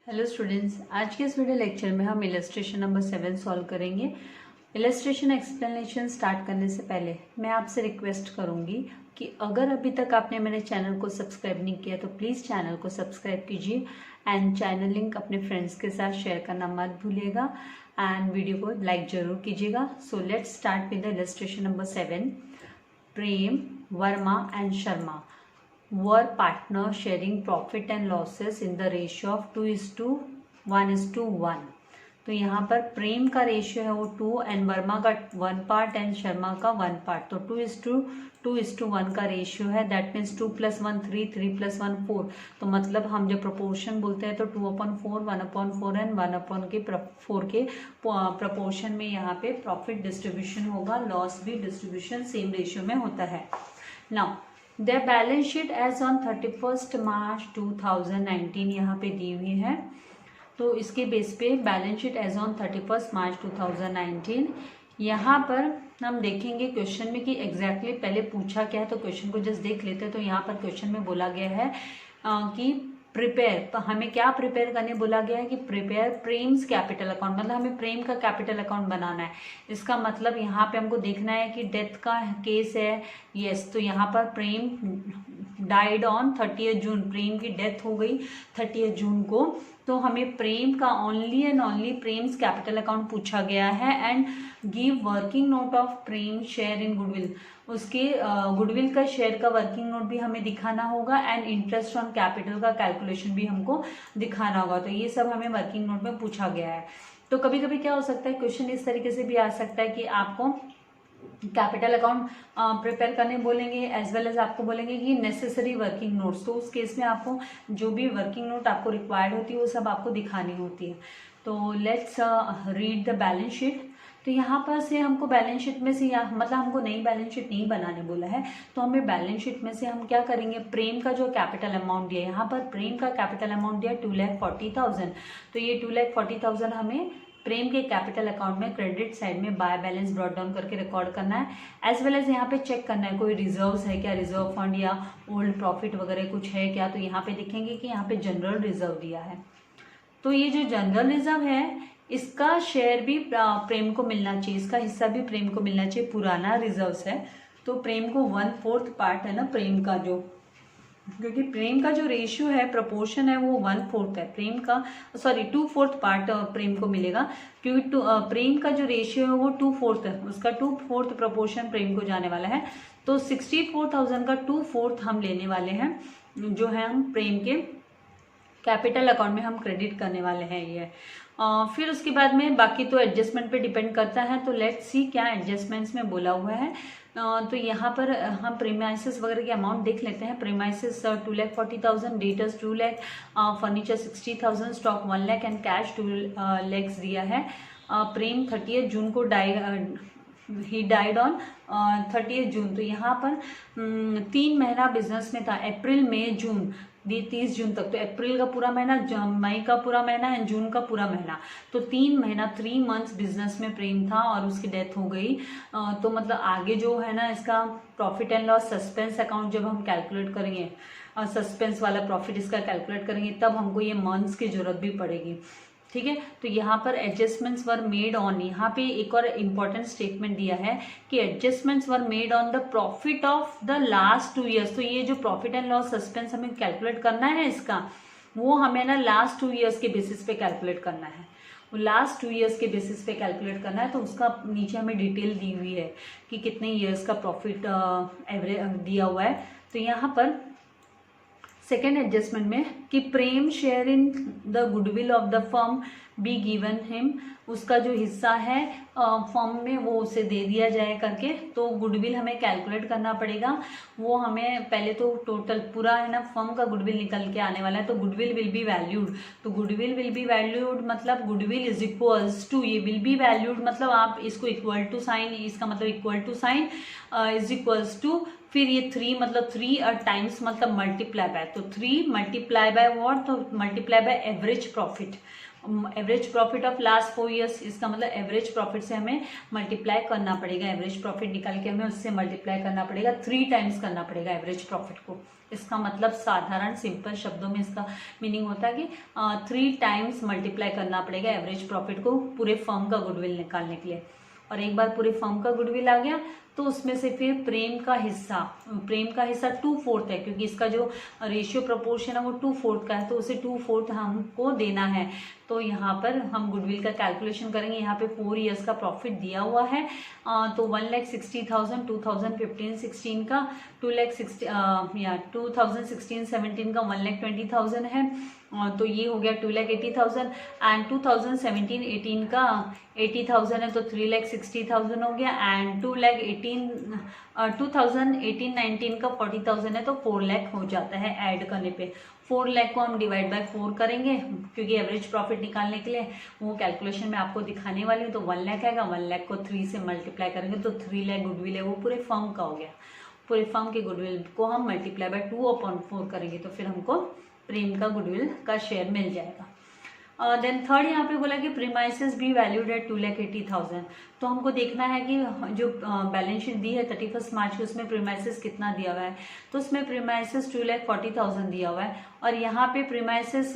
Hello students, आज के इस वीडियो लेक्चर में हम इलस्ट्रेशन नंबर 7 सॉल्व करेंगे। इलस्ट्रेशन एक्सप्लेनेशन स्टार्ट करने से पहले मैं आपसे रिक्वेस्ट करूंगी कि अगर अभी तक आपने मेरे चैनल को सब्सक्राइब नहीं किया तो प्लीज़ चैनल को सब्सक्राइब कीजिए एंड चैनल लिंक अपने फ्रेंड्स के साथ शेयर करना मत भूलिएगा एंड वीडियो को लाइक ज़रूर कीजिएगा। So let's start with the illustration number 7। Prem, Verma and Sharma were partners sharing profit and losses in the ratio of 2:1:1। तो यहाँ पर प्रेम का रेशियो है वो 2 एंड वर्मा का 1 पार्ट एंड शर्मा का 1 पार्ट। तो 2:2:1 का रेशियो है। That means 2 + 1 3, 3 + 1 4। तो मतलब हम जब प्रोपोर्शन बोलते हैं तो 2/4, 1/4 एंड 1/4 के प्रपोर्शन में यहाँ पे प्रॉफिट डिस्ट्रीब्यूशन होगा, लॉस भी डिस्ट्रीब्यूशन सेम रेशियो में होता है। Now their balance sheet as on 31 March 2019 यहाँ पे दी हुई है। तो इसके बेस पे balance sheet as on 31 March 2019 यहाँ पर हम देखेंगे क्वेश्चन में कि एग्जैक्टली पहले पूछा क्या है। तो क्वेश्चन को जस्ट देख लेते हैं। तो यहाँ पर क्वेश्चन में बोला गया है कि प्रिपेयर, तो हमें क्या प्रिपेयर करने बोला गया है कि प्रिपेयर प्रेम्स कैपिटल अकाउंट, मतलब हमें प्रेम का कैपिटल अकाउंट बनाना है। इसका मतलब यहाँ पे हमको देखना है कि डेथ का केस है। यस, तो यहाँ पर प्रेम डाइड ऑन 30 जून, प्रेम की डेथ हो गई 30 जून को। तो हमें प्रेम का only and only Prem's capital account पूछा गया है and give working note of Prem share in goodwill, उसके गुडविल का शेयर का वर्किंग नोट भी हमें दिखाना होगा एंड इंटरेस्ट ऑन कैपिटल का कैलकुलेशन भी हमको दिखाना होगा। तो ये सब हमें वर्किंग नोट में पूछा गया है। तो कभी कभी क्या हो सकता है, क्वेश्चन इस तरीके से भी आ सकता है कि आपको कैपिटल अकाउंट प्रिपेयर करने बोलेंगे एज वेल एज आपको बोलेंगे कि नेसेसरी वर्किंग नोट्स। तो उस केस में आपको जो भी वर्किंग नोट आपको रिक्वायर्ड होती है वो सब आपको दिखानी होती है। तो let's read the balance sheet. तो यहाँ पर से हमको बैलेंस शीट में से मतलब हमको नई बैलेंस शीट नहीं बनाने बोला है। तो हमें बैलेंस शीट में से हम क्या करेंगे, प्रेम का जो कैपिटल अमाउंट दिया, यहाँ पर प्रेम का कैपिटल अमाउंट दिया 2,40,000। तो ये 2,40,000 हमें प्रेम के कैपिटल अकाउंट में क्रेडिट साइड में बाय बैलेंस ब्रॉट डाउन करके रिकॉर्ड करना है। एज वेल एज यहाँ पे चेक करना है कोई रिजर्व्स है क्या, रिजर्व फंड या ओल्ड प्रॉफिट वगैरह कुछ है क्या। तो यहाँ पे देखेंगे कि यहाँ पे जनरल रिजर्व दिया है। तो ये जो जनरल रिजर्व है इसका शेयर भी प्रेम को मिलना चाहिए, इसका हिस्सा भी प्रेम को मिलना चाहिए। पुराना रिजर्व्स है तो प्रेम को 1/4 पार्ट है ना प्रेम का, जो क्योंकि प्रेम का जो रेशियो है प्रपोर्शन है वो 1/4 है प्रेम का, सॉरी 2/4 पार्ट प्रेम को मिलेगा क्योंकि प्रेम का जो रेशियो है वो 2/4 है, उसका 2/4 प्रपोर्शन प्रेम को जाने वाला है। तो 64,000 का 2/4 हम लेने वाले हैं, जो है हम प्रेम के कैपिटल अकाउंट में हम क्रेडिट करने वाले हैं ये। फिर उसके बाद में बाकी तो एडजस्टमेंट पे डिपेंड करता है। तो लेट्स सी क्या एडजस्टमेंट्स में बोला हुआ है। तो यहाँ पर हम प्रीमाइसेस वगैरह के अमाउंट देख लेते हैं। Premises 2,40,000, debtors 2 lakh, furniture 60,000, stock 1 lakh and cash 2 lakh दिया है। प्रेम 30 जून को ही डाइड ऑन 30 जून। तो यहाँ पर 3 महीना बिजनेस में था, अप्रैल मई जून 30 जून तक। तो अप्रैल का पूरा महीना, मई का पूरा महीना एंड जून का पूरा महीना। तो 3 महीना 3 मंथ्स बिजनेस में प्रेम था और उसकी डेथ हो गई। तो मतलब आगे जो है ना इसका profit and loss suspense account जब हम कैलकुलेट करेंगे, सस्पेंस वाला प्रॉफिट इसका कैलकुलेट करेंगे, तब हमको ये मंथ्स की जरूरत भी पड़ेगी। ठीक है, तो यहाँ पर एडजस्टमेंट्स वर मेड ऑन, यहाँ पे एक और इम्पॉर्टेंट स्टेटमेंट दिया है कि adjustments were made on the profit of the last 2 years. तो ये जो प्रॉफिट एंड लॉस सस्पेंस हमें कैलकुलेट करना है इसका, वो हमें ना लास्ट 2 ईयर्स के बेसिस पे कैलकुलेट करना है। वो लास्ट 2 ईयर्स के बेसिस पे कैलकुलेट करना है। तो उसका नीचे हमें डिटेल दी हुई है कि कितने ईयर्स का प्रॉफिट एवरेज दिया हुआ है। तो यहाँ पर सेकेंड एडजस्टमेंट में कि Prem share in the goodwill of the firm be given him, उसका जो हिस्सा है फर्म में वो उसे दे दिया जाए करके। तो गुडविल हमें कैलकुलेट करना पड़ेगा। वो हमें पहले तो टोटल पूरा है ना फर्म का गुडविल निकल के आने वाला है। तो गुडविल विल बी वैल्यूड, तो गुडविल विल बी वैल्यूड मतलब गुडविल इज इक्वल्स टू, ये विल बी वैल्यूड मतलब आप इसको इक्वल टू साइन, इसका मतलब equal to sign is equals to, फिर ये 3 मतलब 3 टाइम्स मतलब मल्टीप्लाई बाय, तो 3 मल्टीप्लाई बाय व्हाट, तो multiply by average profit, average profit of last 4 years, इसका मतलब एवरेज प्रॉफिट से हमें मल्टीप्लाई करना पड़ेगा, एवरेज प्रॉफिट निकाल के हमें उससे मल्टीप्लाई करना पड़ेगा, 3 टाइम्स करना पड़ेगा एवरेज प्रॉफिट को। इसका मतलब साधारण सिंपल शब्दों में इसका मीनिंग होता है कि 3 टाइम्स मल्टीप्लाई करना पड़ेगा एवरेज प्रॉफिट को पूरे फर्म का गुडविल निकालने के लिए। और एक बार पूरे फर्म का गुडविल आ गया तो उसमें से फिर प्रेम का हिस्सा 2/4 है, क्योंकि इसका जो रेशियो प्रोपोर्शन है वो 2/4 का है, तो उसे 2/4 हमको देना है। तो यहाँ पर हम गुडविल का कैलकुलेशन करेंगे। यहाँ पे 4 ईयर्स का प्रॉफिट दिया हुआ है, तो 1,60,000 2015-16 का, 2016-17 का 1,20,000 है, तो ये हो गया 2,80,000 एंड 2017-18 का 80,000 है, तो 3,60,000 हो गया एंड 2018-19 का 40,000 है, तो 4 लाख हो जाता है ऐड करने पे। 4 लाख को हम डिवाइड बाय 4 करेंगे, क्योंकि एवरेज प्रॉफिट निकालने के लिए वो कैलकुलेशन में आपको दिखाने वाली हूँ। तो 1 लाख आएगा, 1 लाख को 3 से मल्टीप्लाई करेंगे तो 3 लाख गुडविल है वो पूरे फर्म का हो गया। पूरे फर्म के गुडविल को हम मल्टीप्लाई बाय 2/4 करेंगे तो फिर हमको प्रेम का गुडविल का शेयर मिल जाएगा। देन थर्ड यहाँ पे बोला कि प्रीमाइसेस बी वैल्यूड एट 2,80,000। तो हमको देखना है कि जो बैलेंस शीट दी है 31 मार्च को, उसमें प्रीमाइसेस कितना दिया हुआ है। तो उसमें प्रीमाइसेस 2,40,000 दिया हुआ है, और यहाँ पे प्रीमाइसेस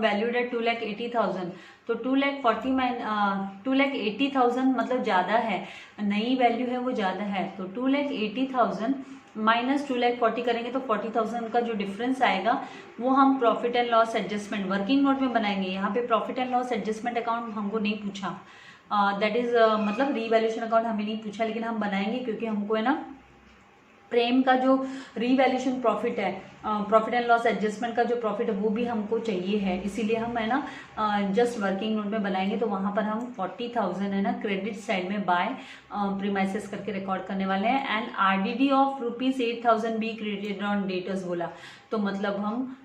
वैल्यूड एट 2,80,000, तो 2,80,000 मतलब ज़्यादा है, नई वैल्यू है वो ज़्यादा है। तो 2,80,000 माइनस 2,40,000 करेंगे तो 40,000 का जो डिफरेंस आएगा वो हम profit and loss adjustment working note में बनाएंगे। यहाँ पे profit and loss adjustment account हमको नहीं पूछा, दैट इज मतलब रीवैल्यूएशन अकाउंट हमें नहीं पूछा, लेकिन हम बनाएंगे क्योंकि हमको है ना प्रेम का जो रीवैल्यूएशन प्रॉफिट है, प्रॉफिट एंड लॉस एडजस्टमेंट का जो प्रॉफिट है वो भी हमको चाहिए है, इसीलिए हम है ना जस्ट वर्किंग नोट में बनाएंगे। तो वहाँ पर हम 40,000 है ना क्रेडिट साइड में बाय प्रीमाइसेस करके रिकॉर्ड करने वाले हैं। And RDD of ₹8,000 be created on debtors बोला, तो मतलब हम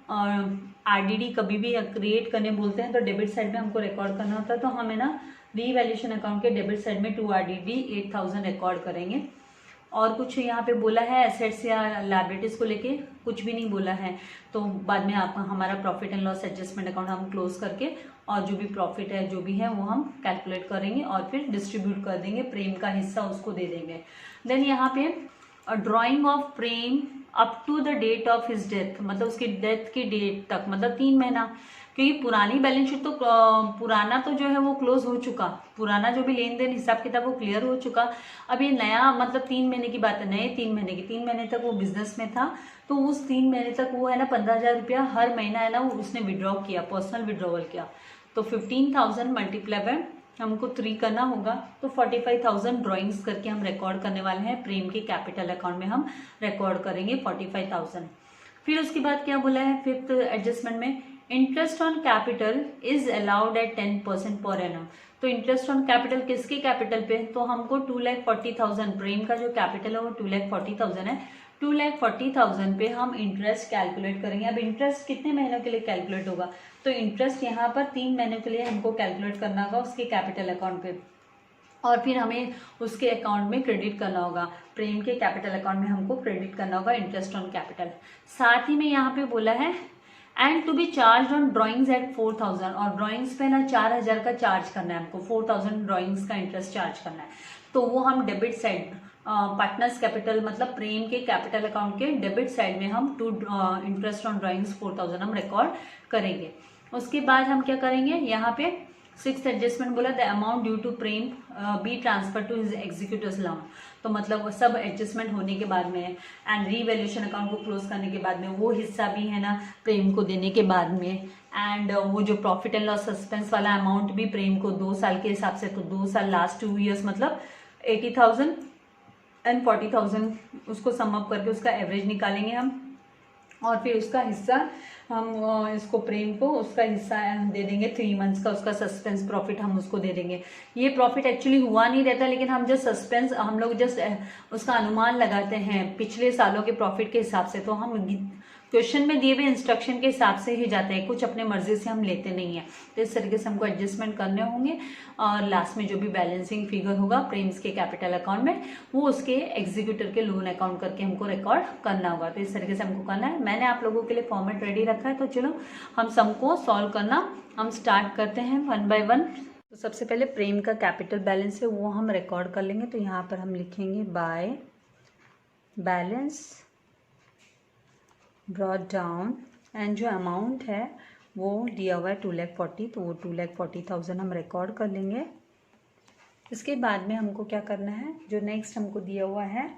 RDD कभी भी क्रिएट करने बोलते हैं तो डेबिट साइड में हमको रिकॉर्ड करना होता है, तो हम है ना रीवैल्यूएशन अकाउंट के डेबिट साइड में 2 RDD 8,000 रिकॉर्ड करेंगे। और कुछ यहाँ पे बोला है एसेट्स या लायबिलिटीज को लेके कुछ भी नहीं बोला है, तो बाद में आप हमारा profit and loss adjustment account हम क्लोज करके और जो भी प्रॉफिट है जो भी है वो हम कैलकुलेट करेंगे और फिर डिस्ट्रीब्यूट कर देंगे, प्रेम का हिस्सा उसको दे देंगे। देन यहाँ पे drawing of Prem up to the date of his death, मतलब उसकी डेथ की डेट तक, मतलब 3 महीना, क्योंकि पुरानी बैलेंस शीट तो पुराना तो जो है वो क्लोज हो चुका, पुराना जो भी लेन देन हिसाब किताब वो क्लियर हो चुका। अब ये नया मतलब 3 महीने की बात है, नए 3 महीने की, 3 महीने तक वो बिजनेस में था, तो उस 3 महीने तक वो है ना 15,000 रुपया हर महीना है ना उसने विड्रॉ किया, पर्सनल विड्रॉवल किया। तो 15,000 मल्टीप्लाई बाय हमको 3 करना होगा, तो 45,000 ड्रॉइंग्स करके हम रिकॉर्ड करने वाले हैं, प्रेम के कैपिटल अकाउंट में हम रिकॉर्ड करेंगे 45,000। फिर उसके बाद क्या बोला है 5th एडजस्टमेंट में, interest on capital is allowed at 10% per annum. तो इंटरेस्ट ऑन कैपिटल किसके कैपिटल पे, तो हमको 2,40,000 प्रेम का जो कैपिटल है वो 2,40,000 है, 2,40,000 पे हम इंटरेस्ट कैलकुलेट करेंगे। अब इंटरेस्ट कितने महीनों के लिए कैलकुलेट होगा, तो इंटरेस्ट यहाँ पर 3 महीनों के लिए हमको कैलकुलेट करना होगा उसके कैपिटल अकाउंट पे, और फिर हमें उसके अकाउंट में क्रेडिट करना होगा, प्रेम के कैपिटल अकाउंट में हमको क्रेडिट करना होगा इंटरेस्ट ऑन कैपिटल। साथ ही में यहाँ पे बोला है and to be charged on drawings at 4,000, और ड्रॉइंग्स पे ना 4,000 का चार्ज करना है हमको, 4,000 ड्रॉइंग्स का इंटरेस्ट चार्ज करना है, तो वो हम डेबिट साइड पार्टनर्स कैपिटल मतलब प्रेम के कैपिटल अकाउंट के डेबिट साइड में हम इंटरेस्ट ऑन ड्रॉइंग्स 4,000 हम रिकॉर्ड करेंगे। उसके बाद हम क्या करेंगे, यहाँ पे 6th एडजस्टमेंट बोला the amount due to Prem be transfer to his executives loan, तो मतलब वो सब एडजस्टमेंट होने के बाद में एंड रीवैल्यूएशन अकाउंट को क्लोज करने के बाद में वो हिस्सा भी है ना प्रेम को देने के बाद में, एंड वो जो प्रॉफिट एंड लॉस सस्पेंस वाला अमाउंट भी प्रेम को 2 साल के हिसाब से, तो 2 साल लास्ट 2 ईयर्स मतलब 80,000 एंड 40,000 उसको सम अप करके उसका एवरेज निकालेंगे हम, और फिर उसका हिस्सा हम इसको प्रेम को उसका हिस्सा दे देंगे 3 मंथ्स का, उसका सस्पेंस प्रॉफिट हम उसको दे देंगे। ये प्रॉफिट एक्चुअली हुआ नहीं रहता, लेकिन हम जस्ट सस्पेंस हम लोग जस्ट उसका अनुमान लगाते हैं पिछले सालों के प्रॉफिट के हिसाब से, तो हम क्वेश्चन में दिए हुए इंस्ट्रक्शन के हिसाब से ही जाते हैं, कुछ अपने मर्जी से हम लेते नहीं है। तो इस तरीके से हमको एडजस्टमेंट करने होंगे, और लास्ट में जो भी बैलेंसिंग फिगर होगा प्रेम्स के कैपिटल अकाउंट में वो उसके एग्जीक्यूटर के लोन अकाउंट करके हमको रिकॉर्ड करना होगा। तो इस तरीके से हमको करना है। मैंने आप लोगों के लिए फॉर्मेट रेडी रखा है, तो चलो हम सम को सॉल्व करना हम स्टार्ट करते हैं वन बाय वन। तो सबसे पहले प्रेम का कैपिटल बैलेंस है वो हम रिकॉर्ड कर लेंगे। तो यहाँ पर हम लिखेंगे by balance brought down and जो अमाउंट है वो दिया हुआ है 2,40,000, तो वो 2,40,000 हम रिकॉर्ड कर लेंगे। इसके बाद में हमको क्या करना है, जो नेक्स्ट हमको दिया हुआ है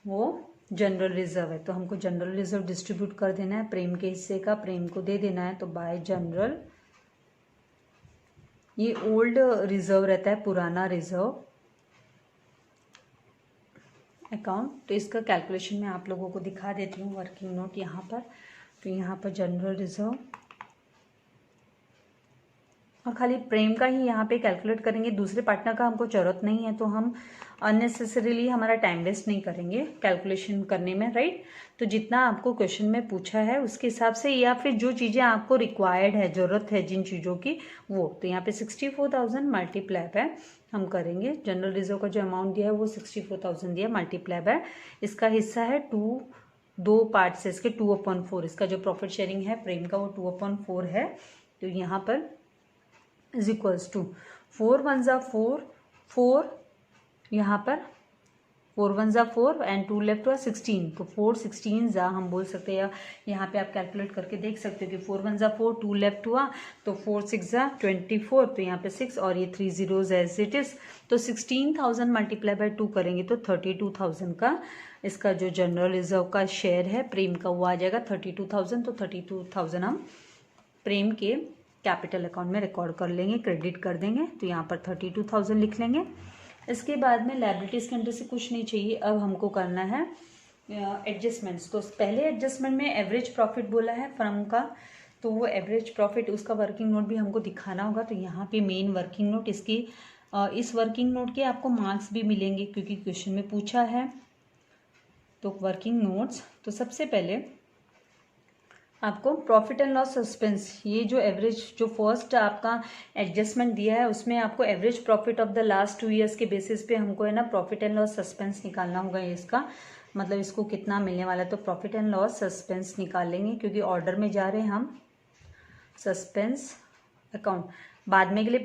वो जनरल रिजर्व है, तो हमको जनरल रिजर्व डिस्ट्रीब्यूट कर देना है। प्रेम के हिस्से का प्रेम को दे देना है। तो बाय जनरल, ये ओल्ड रिजर्व रहता है, पुराना रिजर्व अकाउंट। तो इसका कैलकुलेशन मैं आप लोगों को दिखा देती हूँ, वर्किंग नोट यहाँ पर। तो यहाँ पर जनरल रिजर्व और खाली प्रेम का ही यहाँ पे कैलकुलेट करेंगे, दूसरे पार्टनर का हमको जरूरत नहीं है, तो हम अननेसेसरीली हमारा टाइम वेस्ट नहीं करेंगे कैलकुलेशन करने में, राइट। तो जितना आपको क्वेश्चन में पूछा है उसके हिसाब से, या फिर जो चीज़ें आपको रिक्वायर्ड है, ज़रूरत है जिन चीज़ों की, वो तो यहाँ पे 64,000 मल्टीप्लाई है हम करेंगे। जनरल रिजर्व का जो अमाउंट दिया है वो 64,000 दिया, मल्टीप्लाई है इसका हिस्सा है 2 पार्ट्स है इसके 2/4। इसका जो प्रॉफिट शेयरिंग है प्रेम का वो 2/4 है। तो यहाँ पर इज इक्वल्स टू 4 1 जा 4, यहाँ पर 4 1 जा 4 एंड 2 लेफ्ट हुआ 16, तो 4 16 जा हम बोल सकते हैं, या यहाँ पे आप कैलकुलेट करके देख सकते हो कि 4 1 जा 4, 2 लेफ्ट हुआ तो 4 6 जा 24, तो यहाँ पे 6 और ये 3 zeros एज इट इज। तो 16,000 मल्टीप्लाई बाय 2 करेंगे तो 32,000 का इसका जो जनरल रिजर्व का शेयर है प्रेम का वो आ जाएगा 32,000। तो 32,000 हम प्रेम के कैपिटल अकाउंट में रिकॉर्ड कर लेंगे, क्रेडिट कर देंगे। तो यहाँ पर 32,000 लिख लेंगे। इसके बाद में लायबिलिटीज़ के अंदर से कुछ नहीं चाहिए, अब हमको करना है एडजस्टमेंट्स। तो पहले एडजस्टमेंट में एवरेज प्रॉफिट बोला है फर्म का, तो वो एवरेज प्रॉफिट उसका वर्किंग नोट भी हमको दिखाना होगा। तो यहाँ पे मेन वर्किंग नोट इसकी, इस वर्किंग नोट के आपको मार्क्स भी मिलेंगे क्योंकि क्वेश्चन में पूछा है। तो वर्किंग नोट्स, तो सबसे पहले आपको प्रॉफिट एंड लॉस सस्पेंस, ये जो एवरेज जो फर्स्ट आपका एडजस्टमेंट दिया है उसमें आपको average profit of the last 2 years के बेसिस पे हमको है ना प्रॉफिट एंड लॉस सस्पेंस निकालना होगा। इसका मतलब इसको कितना मिलने वाला है, तो प्रॉफिट एंड लॉस सस्पेंस निकाल लेंगे क्योंकि ऑर्डर में जा रहे हैं हम। सस्पेंस अकाउंट बाद में के लिए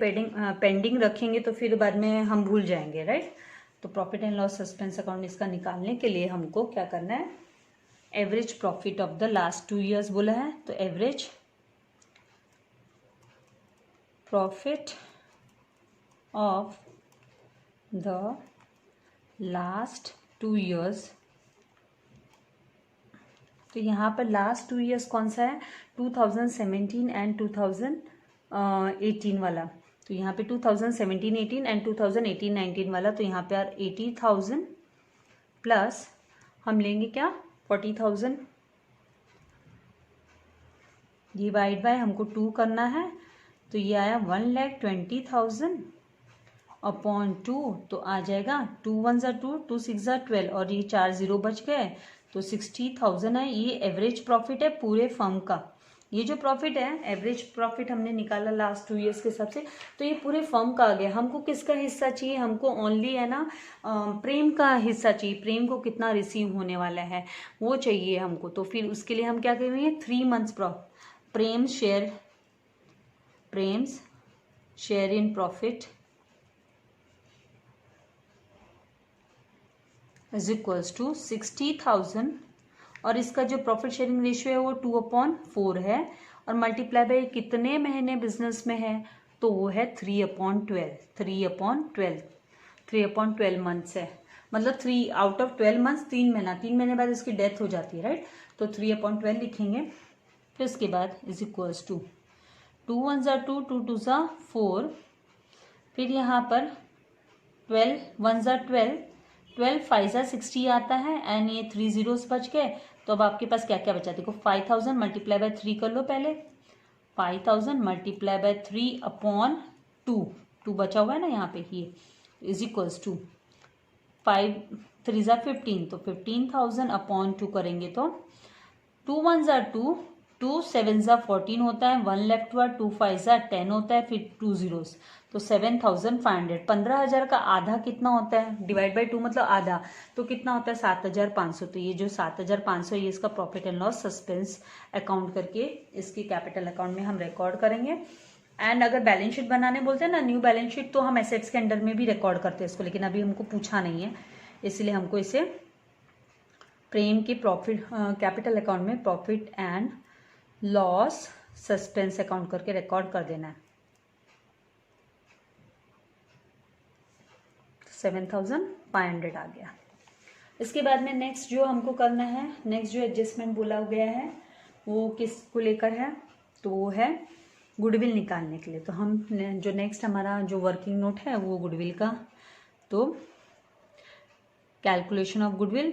पेंडिंग रखेंगे तो फिर बाद में हम भूल जाएंगे, राइट। तो profit and loss suspense account इसका निकालने के लिए हमको क्या करना है, average profit of the last 2 years बोला है। तो average profit of the last 2 years, तो यहाँ पर लास्ट 2 ईयर्स कौन सा है, 2017 एंड 2018 वाला। तो यहाँ पे 2017-18 एंड 2018-19 वाला। तो यहाँ पे 80,000 प्लस हम लेंगे क्या 40,000 डिवाइड बाय हमको 2 करना है। तो ये आया 1,20,000 अपॉन 2, तो आ जाएगा 2 1 जा 2, 2 6 जा 12 और ये 4 0 बच गए तो 60,000 है। ये एवरेज प्रॉफिट है पूरे फर्म का। ये जो प्रॉफिट है, एवरेज प्रॉफिट हमने निकाला लास्ट 2 ईयर्स के हिसाब से, तो ये पूरे फर्म का आ गया। हमको किसका हिस्सा चाहिए, हमको ओनली है ना प्रेम का हिस्सा चाहिए। प्रेम को कितना रिसीव होने वाला है वो चाहिए हमको। तो फिर उसके लिए हम क्या करेंगे, 3 months Prem's share in profit is equals to 60,000 और इसका जो प्रॉफिट शेयरिंग रेशियो है वो 2/4 है और मल्टीप्लाई बाय कितने महीने बिजनेस में है, तो वो है 3/12 मंथ्स है। मतलब 3 आउट ऑफ 12 मंथ्स 3 महीने बाद इसकी डेथ हो जाती है, राइट। तो 3/12 लिखेंगे। फिर उसके बाद इज इक्वल्स टू 2 1 जा 2, 2 2 जा 4, फिर यहाँ पर 12 1 जा 12, 12 5 जा 60 आता है एंड ये 3 zeros बच गए। तो अब आपके पास क्या क्या बचा, देखो 5,000 मल्टीप्लाई बाय 3 कर लो पहले। 5,000 मल्टीप्लाई बाय 3 अपॉन 2 बचा हुआ है ना यहाँ पे, ये इज इक्वल्स टू 5 3 जा 15, तो 15,000 अपॉन 2 करेंगे तो 2 1 जा 2, 2 7 जा 14 होता है, 1 लेफ्ट हुआ, 2 5 जा 10 होता है, फिर 2 zeros, तो 7,500। 15,000 का आधा कितना होता है, डिवाइड बाय 2 मतलब आधा, तो कितना होता है 7,500। तो ये जो 7,500 ये इसका profit and loss suspense account करके इसकी कैपिटल अकाउंट में हम रिकॉर्ड करेंगे। एंड अगर बैलेंस शीट बनाने बोलते हैं ना, न्यू बैलेंस शीट, तो हम एसेट्स के अंडर में भी रिकॉर्ड करते हैं इसको, लेकिन अभी हमको पूछा नहीं है, इसलिए हमको इसे प्रेम की प्रॉफिट कैपिटल अकाउंट में profit and loss suspense account करके रिकॉर्ड कर देना है। 7,500 आ गया। इसके बाद में नेक्स्ट जो हमको करना है, नेक्स्ट जो एडजस्टमेंट बोला गया है वो किसको लेकर है, तो वो है गुडविल निकालने के लिए। तो हम जो नेक्स्ट हमारा जो वर्किंग नोट है वो गुडविल का, तो कैलकुलेशन ऑफ गुडविल,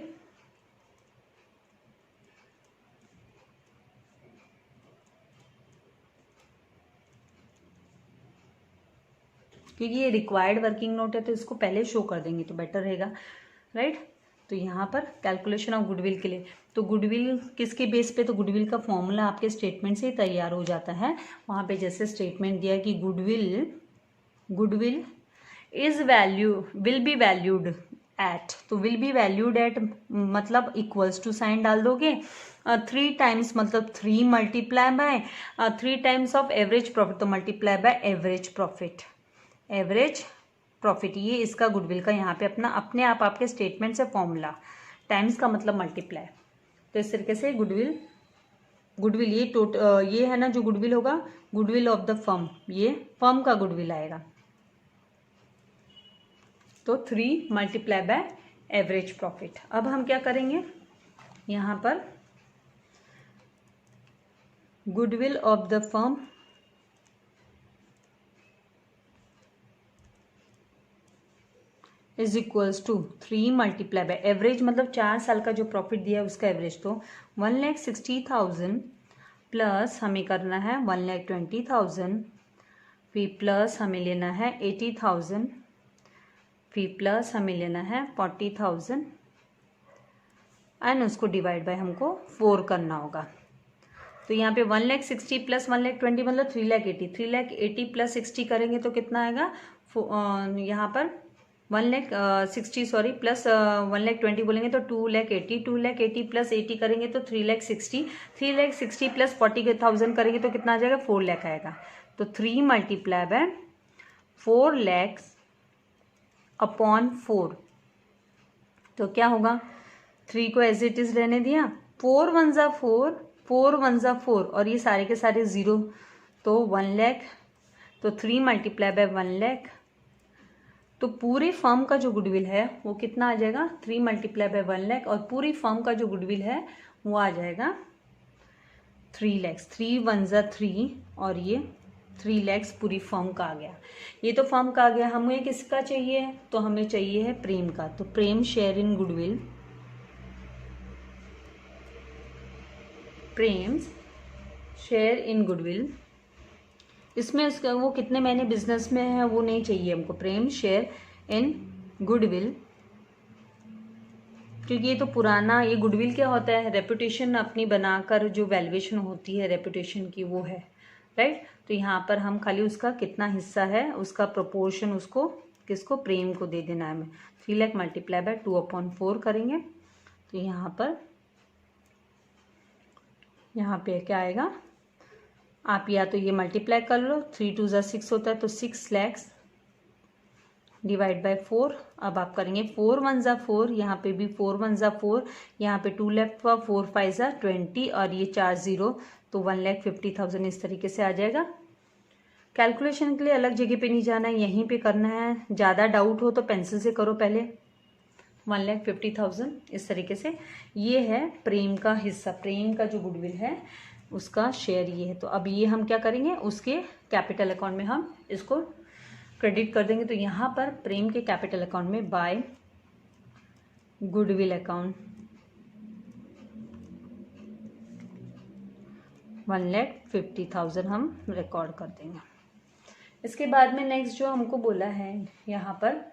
क्योंकि ये रिक्वायर्ड वर्किंग नोट है तो इसको पहले शो कर देंगे तो बेटर रहेगा, राइट। तो यहाँ पर कैलकुलेशन ऑफ गुडविल के लिए, तो गुडविल किसके बेस पे, तो गुडविल का फॉर्मूला आपके स्टेटमेंट से ही तैयार हो जाता है। वहाँ पे जैसे स्टेटमेंट दिया कि goodwill is will be valued at, तो विल बी वैल्यूड एट मतलब इक्वल्स टू साइन डाल दोगे, 3 टाइम्स मतलब 3 multiply bye 3 times of average profit, तो मल्टीप्लाई बाय एवरेज प्रॉफिट, ये इसका गुडविल का यहाँ पे अपने आप आपके स्टेटमेंट से फॉर्मूला, टाइम्स का मतलब मल्टीप्लाई। तो इस तरीके से गुडविल ये है ना जो गुडविल होगा, गुडविल ऑफ द फर्म, ये फर्म का गुडविल आएगा, तो 3 मल्टीप्लाई बाय एवरेज प्रॉफिट। अब हम क्या करेंगे, यहाँ पर goodwill of the firm is equals to 3 multiply by average, मतलब 4 साल का जो प्रॉफिट दिया है उसका एवरेज, तो 1,60,000 प्लस हमें करना है 1,20,000, फिर प्लस हमें लेना है 80,000, फिर प्लस हमें लेना है 40,000 एंड उसको डिवाइड बाय हमको 4 करना होगा। तो यहाँ पे 1,60,000 प्लस 1,20,000 मतलब 3,80,000, 3,80,000 प्लस 60 करेंगे तो कितना आएगा, यहाँ पर 1,60,000 सॉरी प्लस 1,20,000 बोलेंगे तो 2,80,000, 2,80,000 प्लस 80 करेंगे तो 3,60,000, 3,60,000 प्लस 40,000 करेंगे तो कितना आ जाएगा, 4 लाख आएगा। तो 3 मल्टीप्लाई बाय 4 लाख अपॉन 4, तो क्या होगा, 3 को एज इट इज रहने दिया, 4 1 जा 4, 4 1 जा 4 और ये सारे के सारे 0, तो 1 लाख, तो 3 मल्टीप्लाई बाय 1 लाख, तो पूरी फर्म का जो गुडविल है वो कितना आ जाएगा, 3 मल्टीप्लाई बाय 1 लाख, और पूरी फर्म का जो गुडविल है वो आ जाएगा 3 लाख, 3 1 जा 3 और ये 3 लाख पूरी फर्म का आ गया। ये तो फर्म का आ गया, हमें किसका चाहिए, तो हमें चाहिए है प्रेम का, तो Prem share in goodwill, Prem share in goodwill, इसमें उसका वो कितने महीने बिजनेस में है वो नहीं चाहिए हमको, प्रेम शेयर इन गुडविल, क्योंकि ये तो पुराना, ये गुडविल क्या होता है, रेपुटेशन अपनी बनाकर जो वैल्यूएशन होती है रेपुटेशन की वो है, राइट। तो यहाँ पर हम खाली उसका कितना हिस्सा है उसका प्रोपोर्शन उसको किसको, प्रेम को दे देना है हमें। 3 लाख मल्टीप्लाई बाय 2/4 करेंगे तो यहाँ पे क्या आएगा, आप या तो ये मल्टीप्लाई कर लो, 3 2 जा 6 होता है तो 6 लाख डिवाइड बाय 4। अब आप करेंगे 4 1 जा 4, यहाँ पे भी 4 1 जा 4, यहाँ पे 2 लेफ्ट हुआ, 4 5 जा 20 और ये 4 0, तो 1,50,000 इस तरीके से आ जाएगा। कैलकुलेशन के लिए अलग जगह पे नहीं जाना है, यहीं पे करना है। ज़्यादा डाउट हो तो पेंसिल से करो पहले। 1,50,000 इस तरीके से। ये है प्रेम का हिस्सा, प्रेम का जो गुडविल है उसका शेयर ये है। तो अब ये हम क्या करेंगे, उसके कैपिटल अकाउंट में हम इसको क्रेडिट कर देंगे। तो यहाँ पर प्रेम के कैपिटल अकाउंट में बाय गुडविल अकाउंट 1,50,000 हम रिकॉर्ड कर देंगे। इसके बाद में नेक्स्ट जो हमको बोला है यहाँ पर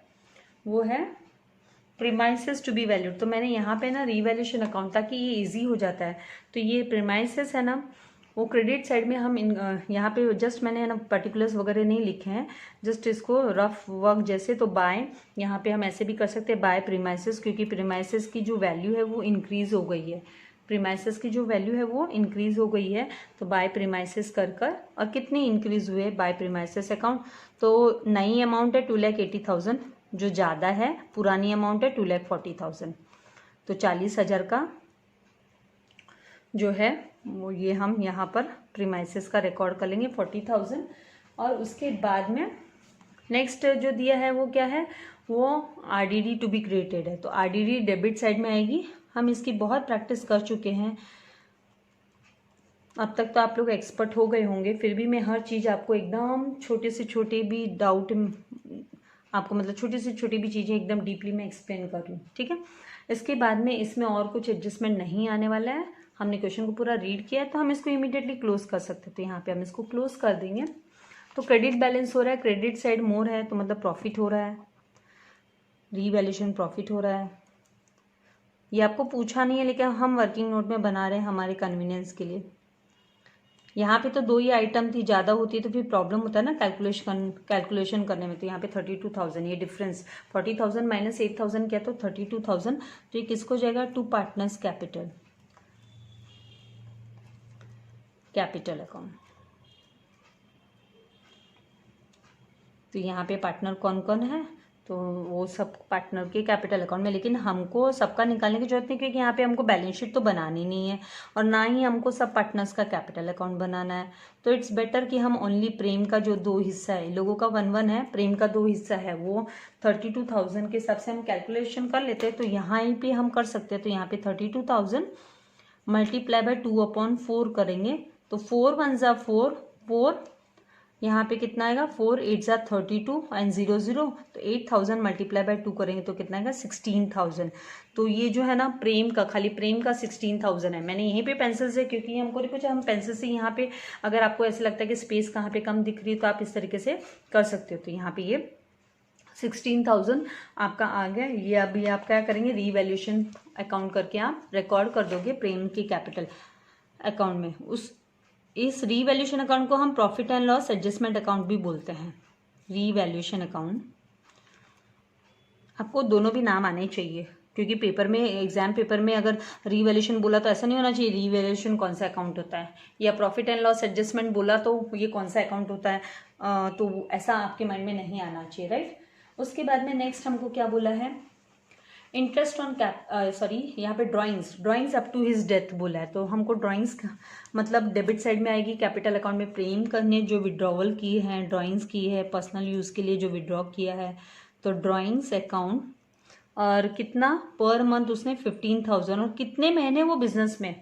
वो है प्रीमाइसेस टू बी वैल्यूड। तो मैंने यहाँ पे ना रीवैल्यूएशन अकाउंट, ताकि ये इजी हो जाता है। तो ये प्रीमाइसेस है ना, वो क्रेडिट साइड में हम यहाँ पे जस्ट मैंने है ना पर्टिकुलर्स वगैरह नहीं लिखे हैं, जस्ट इसको रफ वर्क जैसे। तो बाय यहाँ पे हम ऐसे भी कर सकते हैं बाय प्रीमाइसेस, क्योंकि प्रीमाइसेस की जो वैल्यू है वो इंक्रीज हो गई है। प्रीमाइसेस की जो वैल्यू है वो इंक्रीज हो गई है, तो बाय प्रीमाइसेस कर और कितने इंक्रीज हुए बाय प्रीमाइसेस अकाउंट, तो नई अमाउंट है 2,80,000, जो ज़्यादा है पुरानी अमाउंट है 2,40,000, तो 40,000 का जो है वो ये हम यहाँ पर प्रीमाइसेस का रिकॉर्ड कर लेंगे 40,000। और उसके बाद में नेक्स्ट जो दिया है वो क्या है, वो आरडीडी टू बी क्रिएटेड है, तो आरडीडी डेबिट साइड में आएगी। हम इसकी बहुत प्रैक्टिस कर चुके हैं, अब तक तो आप लोग एक्सपर्ट हो गए होंगे, फिर भी मैं हर चीज़ आपको एकदम छोटे से छोटे भी डाउट आपको मतलब छोटी से छोटी भी चीज़ें एकदम डीपली मैं एक्सप्लेन कर रही हूँ, ठीक है। इसके बाद में इसमें और कुछ एडजस्टमेंट नहीं आने वाला है, हमने क्वेश्चन को पूरा रीड किया है, तो हम इसको इमीडिएटली क्लोज कर सकते हैं, तो यहाँ पे हम इसको क्लोज कर देंगे। तो क्रेडिट बैलेंस हो रहा है, क्रेडिट साइड मोर है, तो मतलब प्रॉफिट हो रहा है, रीवैल्यूएशन प्रॉफिट हो रहा है। ये आपको पूछा नहीं है, लेकिन हम वर्किंग नोट में बना रहे हैं हमारे कन्वीनियंस के लिए। यहाँ पे तो 2 ही आइटम थी, ज़्यादा होती है तो फिर प्रॉब्लम होता है ना कैलकुलेशन करने में, तो यहाँ पे 32,000 ये डिफरेंस, 40,000 माइनस 8,000 क्या, तो 32,000, तो ये किसको जाएगा, टू पार्टनर्स कैपिटल अकाउंट। तो यहाँ पे पार्टनर कौन कौन है, तो वो सब पार्टनर के कैपिटल अकाउंट में, लेकिन हमको सबका निकालने की जरूरत नहीं, क्योंकि यहाँ पे हमको बैलेंस शीट तो बनानी नहीं है और ना ही हमको सब पार्टनर्स का कैपिटल अकाउंट बनाना है। तो इट्स बेटर कि हम ओनली प्रेम का जो 2 हिस्सा है, लोगों का 1-1 है, प्रेम का 2 हिस्सा है, वो 32,000 के हिसाब से हम कैलकुलेशन कर लेते हैं। तो यहाँ ही पे हम कर सकते हैं, तो यहाँ पे 32,000 मल्टीप्लाई बाय 2/4 करेंगे, तो 4 1 जा 4, यहाँ पे कितना आएगा, 4 8 जा 32 एंड 0 0, तो 8,000 मल्टीप्लाई बाय 2 करेंगे तो कितना आएगा, 16,000। तो ये जो है ना प्रेम का, खाली प्रेम का 16,000 है। मैंने यहीं पे पेंसिल से, क्योंकि हमको नहीं पूछा, हम पेंसिल से यहाँ पे, अगर आपको ऐसा लगता है कि स्पेस कहाँ पे कम दिख रही है तो आप इस तरीके से कर सकते हो। तो यहाँ पे ये 16,000 आपका आ गया। ये अभी आप क्या करेंगे, रीवैल्यूएशन अकाउंट करके आप रिकॉर्ड कर दोगे प्रेम की कैपिटल अकाउंट में। इस रीवैल्यूएशन अकाउंट को हम profit and loss adjustment account भी बोलते हैं। रीवैल्यूएशन अकाउंट, आपको दोनों भी नाम आने चाहिए, क्योंकि पेपर में, एग्जाम पेपर में अगर रीवैल्यूएशन बोला तो ऐसा नहीं होना चाहिए रीवैल्यूएशन कौन सा अकाउंट होता है, या प्रॉफिट एंड लॉस एडजस्टमेंट बोला तो ये कौन सा अकाउंट होता है, तो ऐसा आपके माइंड में नहीं आना चाहिए, राइट। उसके बाद में नेक्स्ट हमको क्या बोला है, इंटरेस्ट ऑन यहाँ पे drawings up to his death बोला है, तो हमको ड्राइंग्स मतलब डेबिट साइड में आएगी कैपिटल अकाउंट में। प्रेम करने जो विड्रॉवल की है, ड्राइंग्स की है, पर्सनल यूज़ के लिए जो विड्रॉ किया है, तो ड्राइंग्स अकाउंट, और कितना पर मंथ उसने 15,000, और कितने महीने वो बिजनेस में,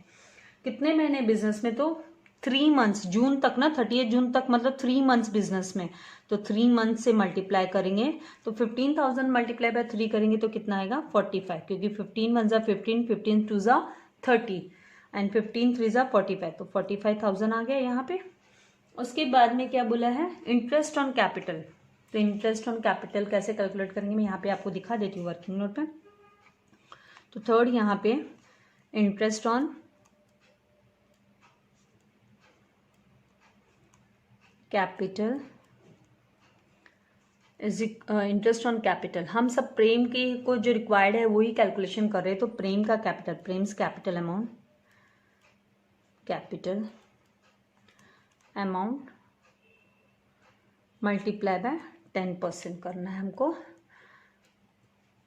कितने महीने बिजनेस में, तो 3 मंथ्स, जून तक ना, 30 जून तक, मतलब 3 मंथ्स बिजनेस में, तो 3 मंथ से मल्टीप्लाई करेंगे, तो 15,000 मल्टीप्लाई बाय 3 करेंगे तो कितना आएगा, 45, क्योंकि 15 1 जा 15, 15 2 जा 30 एंड 15 3 जा 45, तो 45,000 आ गया यहाँ पे। उसके बाद में क्या बोला है, इंटरेस्ट ऑन कैपिटल, तो इंटरेस्ट ऑन कैपिटल कैसे कैलकुलेट करेंगे, मैं यहाँ पे आपको दिखा देती हूँ वर्किंग नोट पे। तो थर्ड यहाँ पे interest on capital is interest on capital, हम सब प्रेम की को जो रिक्वायर्ड है वही कैलकुलेशन कर रहे हैं। तो प्रेम का capital, Prem's capital amount multiply by 10% करना है हमको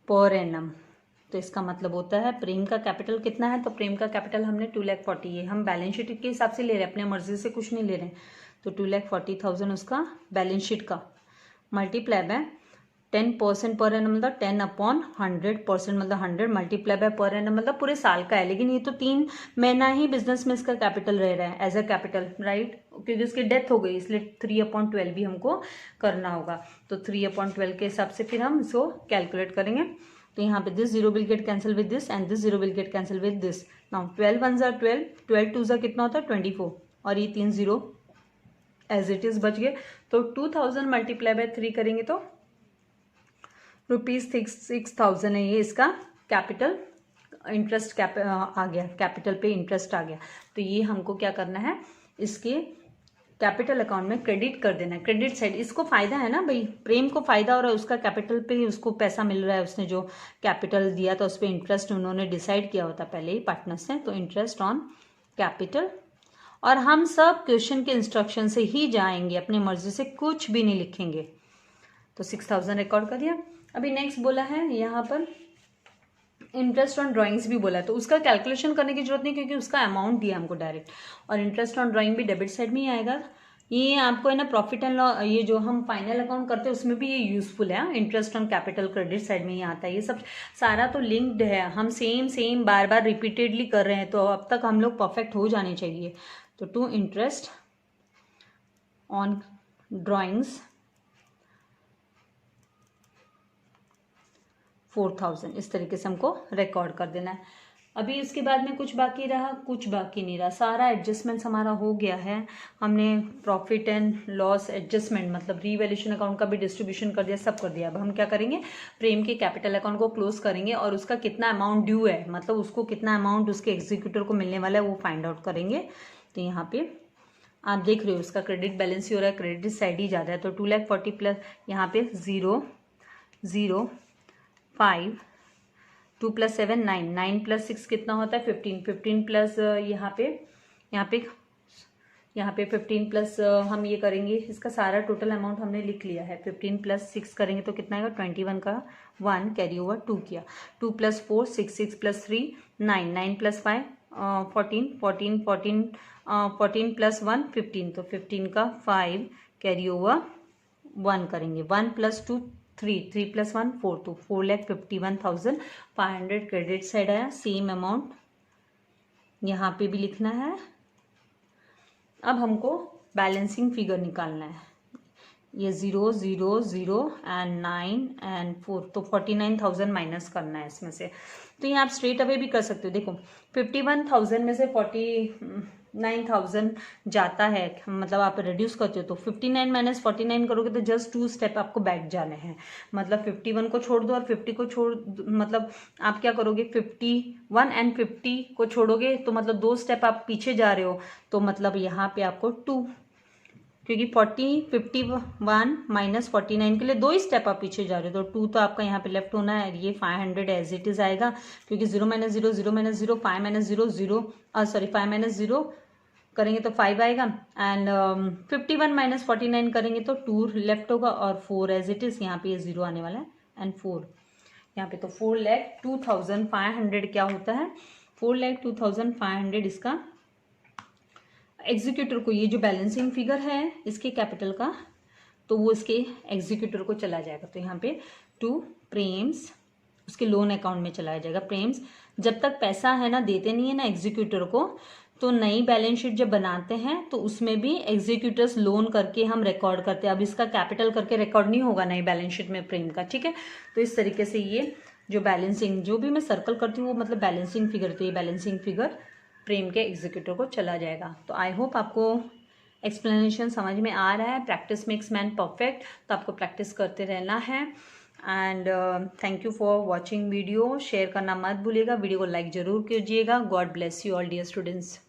पर एनम। तो इसका मतलब होता है प्रेम का कैपिटल कितना है, तो प्रेम का कैपिटल हमने 2,40,000 है, हम बैलेंस शीट के हिसाब से ले रहे हैं, अपने मर्जी से कुछ नहीं ले रहे हैं, तो 2,40,000 उसका बैलेंस शीट का, मल्टीप्लाई बाय 10% पर एनम, मतलब 10/100%, मतलब 100 मल्टीप्लाई बाय पर एनम, मतलब पूरे साल का है, लेकिन ये तो 3 महीना ही बिजनेस में इसका कैपिटल रह रहा है एज अ कैपिटल, राइट, क्योंकि उसकी डेथ हो गई, इसलिए 3/12 भी हमको करना होगा। तो 3/12 के हिसाब से फिर हम इसको कैलकुलेट करेंगे। तो यहाँ पे this 0 will get cancel with this and this 0 will get cancel with this. Now 12 1 जा 12, 12 2 जा कितना होता है 24, और ये 3 0 एज इट इज बच गए। तो 2,000 मल्टीप्लाई बाय 3 करेंगे तो ₹6,000 है, ये इसका कैपिटल इंटरेस्ट आ गया, कैपिटल पे इंटरेस्ट आ गया। तो ये हमको क्या करना है, इसके कैपिटल अकाउंट में क्रेडिट कर देना है, क्रेडिट साइड। इसको फायदा है ना भाई, प्रेम को फायदा हो रहा है, उसका कैपिटल पे ही उसको पैसा मिल रहा है, उसने जो कैपिटल दिया था उस पर इंटरेस्ट उन्होंने डिसाइड किया होता पहले ही पार्टनर्स ने, तो इंटरेस्ट ऑन कैपिटल। और हम सब क्वेश्चन के इंस्ट्रक्शन से ही जाएंगे, अपनी मर्जी से कुछ भी नहीं लिखेंगे। तो 6000 रिकॉर्ड कर दिया। अभी नेक्स्ट बोला है यहाँ पर इंटरेस्ट ऑन ड्राइंग्स भी बोला है, तो उसका कैलकुलेशन करने की जरूरत नहीं क्योंकि उसका अमाउंट दिया हमको डायरेक्ट। और इंटरेस्ट ऑन ड्राइंग भी डेबिट साइड में ही आएगा। ये आपको है ना प्रॉफिट एंड लॉस, ये जो हम फाइनल अकाउंट करते हैं उसमें भी ये यूजफुल है। Interest on capital credit side में ही आता है। ये सब सारा तो लिंक्ड है, हम सेम बार बार रिपीटेडली कर रहे हैं, तो अब तक हम लोग परफेक्ट हो जाने चाहिए। तो टू इंटरेस्ट ऑन ड्राइंग्स 4000, इस तरीके से हमको रिकॉर्ड कर देना है। अभी उसके बाद में कुछ बाकी रहा, कुछ बाकी नहीं रहा, सारा एडजस्टमेंट्स हमारा हो गया है। हमने प्रॉफिट एंड लॉस एडजस्टमेंट मतलब रीवैल्यूएशन अकाउंट का भी डिस्ट्रीब्यूशन कर दिया, सब कर दिया। अब हम क्या करेंगे, प्रेम के कैपिटल अकाउंट को क्लोज करेंगे और उसका कितना अमाउंट ड्यू है, मतलब उसको कितना अमाउंट उसके एग्जीक्यूटर को मिलने वाला है वो फाइंड आउट करेंगे। तो यहाँ पे आप देख रहे हो उसका क्रेडिट बैलेंस ही हो रहा है, क्रेडिट साइड ही ज़्यादा है, तो 2,40,000 प्लस यहाँ पे 0 0 5 2 + 7 9 9 + 6 कितना होता है 15 15 प्लस यहाँ पे 15 प्लस हम ये करेंगे, इसका सारा टोटल अमाउंट हमने लिख लिया है। 15 + 6 करेंगे तो कितना आएगा 21 का 1 कैरी ओवर 2 किया, 2 + 4 6 6 + 3 9 9 + 5 14 14 14 14 + 1 15, तो 15 का 5 कैरी ओवर 1 करेंगे, 1 + 2 3 3 + 1 4, तो 4,51,500 क्रेडिट साइड आया। सेम अमाउंट यहाँ पे भी लिखना है। अब हमको बैलेंसिंग फिगर निकालना है, ये 0 0 0 एंड 9 एंड 4, तो 49,000 माइनस करना है इसमें से। तो ये आप स्ट्रेट अवे भी कर सकते हो। देखो 51,000 में से 49,000 जाता है, मतलब आप रिड्यूस करते हो, तो 59 - 49 करोगे तो जस्ट 2 स्टेप आपको बैक जाने हैं। मतलब 51 को छोड़ दो और 50 को छोड़, मतलब आप क्या करोगे 51 एंड 50 को छोड़ोगे तो मतलब 2 स्टेप आप पीछे जा रहे हो, तो मतलब यहाँ पे आपको 2, क्योंकि 51 - 49 के लिए 2 ही स्टेप आप पीछे जा रहे हो, तो 2 तो आपका यहाँ पे लेफ्ट होना है। ये 500 एज इट इज आएगा, क्योंकि 0 - 0 0 - 0 5 - 0 0 सॉरी 5 - 0 करेंगे तो 5 आएगा, एंड 51 - 49 करेंगे तो 2 लेफ्ट होगा, और 4 एज इट इज, यहाँ पे ये 0 आने वाला है, एंड 4 यहाँ पे, तो 4,02,500 क्या होता है 4,02,500 इसका एग्जीक्यूटर को, ये जो बैलेंसिंग फिगर है इसके कैपिटल का, तो वो इसके एग्जीक्यूटर को चला जाएगा। तो यहाँ पे टू प्रेम्स उसके लोन अकाउंट में चला जाएगा। प्रेम्स जब तक पैसा है ना देते नहीं है ना एग्जीक्यूटर को, तो नई बैलेंस शीट जब बनाते हैं तो उसमें भी एग्जीक्यूटर्स लोन करके हम रिकॉर्ड करते हैं। अब इसका कैपिटल करके रिकॉर्ड नहीं होगा नई बैलेंस शीट में प्रेम का, ठीक है। तो इस तरीके से ये जो बैलेंसिंग, जो भी मैं सर्कल करती हूँ वो मतलब बैलेंसिंग फिगर, तो ये बैलेंसिंग फिगर प्रेम के एग्जीक्यूटर को चला जाएगा। तो आई होप आपको एक्सप्लेनेशन समझ में आ रहा है। प्रैक्टिस मेक्स मैन परफेक्ट, तो आपको प्रैक्टिस करते रहना है। And thank you for watching video. Share करना मत भूलिएगा, वीडियो को लाइक जरूर कीजिएगा। God bless you all dear students.